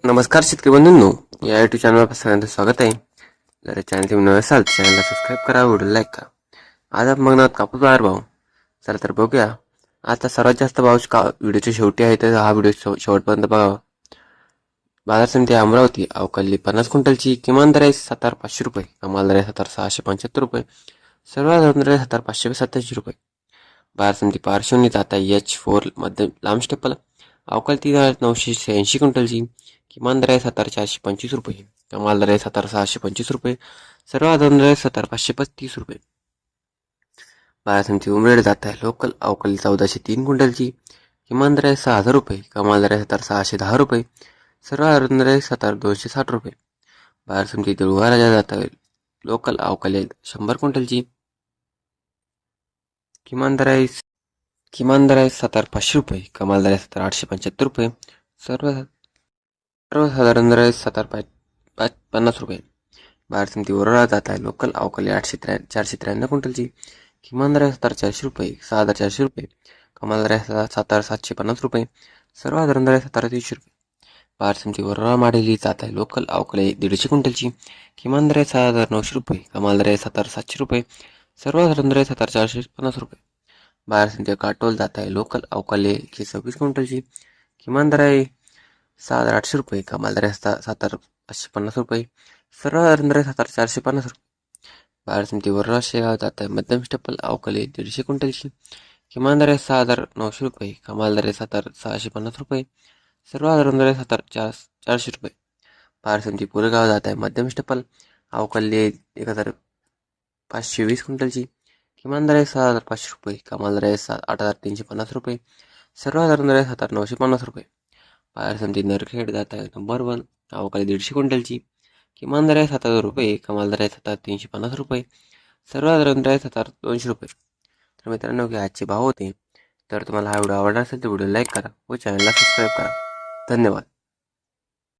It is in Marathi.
नमस्कार शेतकरी बंधूंनो, या यूट्यूब चॅनलवर सगळ्यांचं स्वागत आहे. जर चॅनल तुम्ही नवे असाल तर चॅनलला सबस्क्राईब करा, व्हिडिओ लाईक करा. आज आपण बघणार कापूस बाजार भाव. चला तर बघूया. आता सर्वात जास्त भाव व्हिडिओच्या शेवटी आहे, तर हा व्हिडिओ शेवटपर्यंत बघा. बाजार समिती अमरावती अवकाली 50 क्विंटलची किमान दर आहे 7,500 रुपये, कमाल दर आहे 7,675 रुपये, सर्वात दर आहे 7,587 रुपये. बाजार समिती पार्श्वनी जात आहे H4 मध्ये लांब स्टेपल अवकाल 3,986 क्विंटलची किमान दर आहे 7,425 रुपये, कमाल दर आहे 7,625 रुपये, सर्वात दर आहे 7,535 रुपये. बाजार समिती उमरेड जात आहे लोकल अवकाली 1,403 क्विंटलची किमान दर आहे 6,000 रुपये, कमाल दर आहे 7,610 रुपये, सर्वात दर आहे 7,260 रुपये. बाजार समिती देऊळवाडा जात आहे लोकल अवकाली 100 क्विंटलची किमान दर आहे 7,500 रुपये, कमाल दर आहे 7,875 रुपये, सर्वसाधारण दर आहे 7,550 रुपये. बाजार समिती वरोरा जात आहे लोकल अवकाली 493 क्विंटलची किमान दर आहे 7,400 रुपये, 6,400 रुपये, कमाल दर आहे 7,750 रुपये, सर्वसाधारण दर आहे 7,300 रुपये. बाजार समिती वरोरा माडेली जात आहे लोकल अवकाली 150 क्विंटलची किमान दर आहे 6,900 रुपये, कमाल दर आहे 7,700 रुपये, सर्वसाधारण दर आहे 7,450 रुपये. बाजार समिती काटोल जात आहे लोकल अवकाली 26 क्विंटलची किमान दर आहे 7,800 रुपये, कमाल दर आहे 7,550 रुपये, सर्वसाधारण दर आहे 7,450 रुपये. बाजार समिती वरोरा शेगाव जात आहे मध्यम स्टेपल अवकाली 150 क्विंटलची किमान दर आहे 6,900 रुपये, कमाल दर आहे 7,650 रुपये, सर्वसाधारण दर आहे 7,400 रुपये. बाजार समिती पुरेगाव जात आहे मध्यम स्टेपल अवकाली 1,520 क्विंटलची किमान दर आहे 6,500 रुपये, कमाल दर आहे 8,350 रुपये, सर्वसाधारण दर आहे 7,950 रुपये. बाजार समिती नरखेड जात आहे नंबर 1 अवकाली 150 क्विंटलची किमान दर आहे 7,000 रुपये, कमाल दर आहे 7,350 रुपये, सर्वसाधारण दर आहे 7,200 रुपये. तर मित्रांनो, की आजचे भाव होते. तर तुम्हाला हा व्हिडिओ आवडला असेल तर व्हिडिओ लाईक करा व चॅनलला सबस्क्राईब करा. धन्यवाद.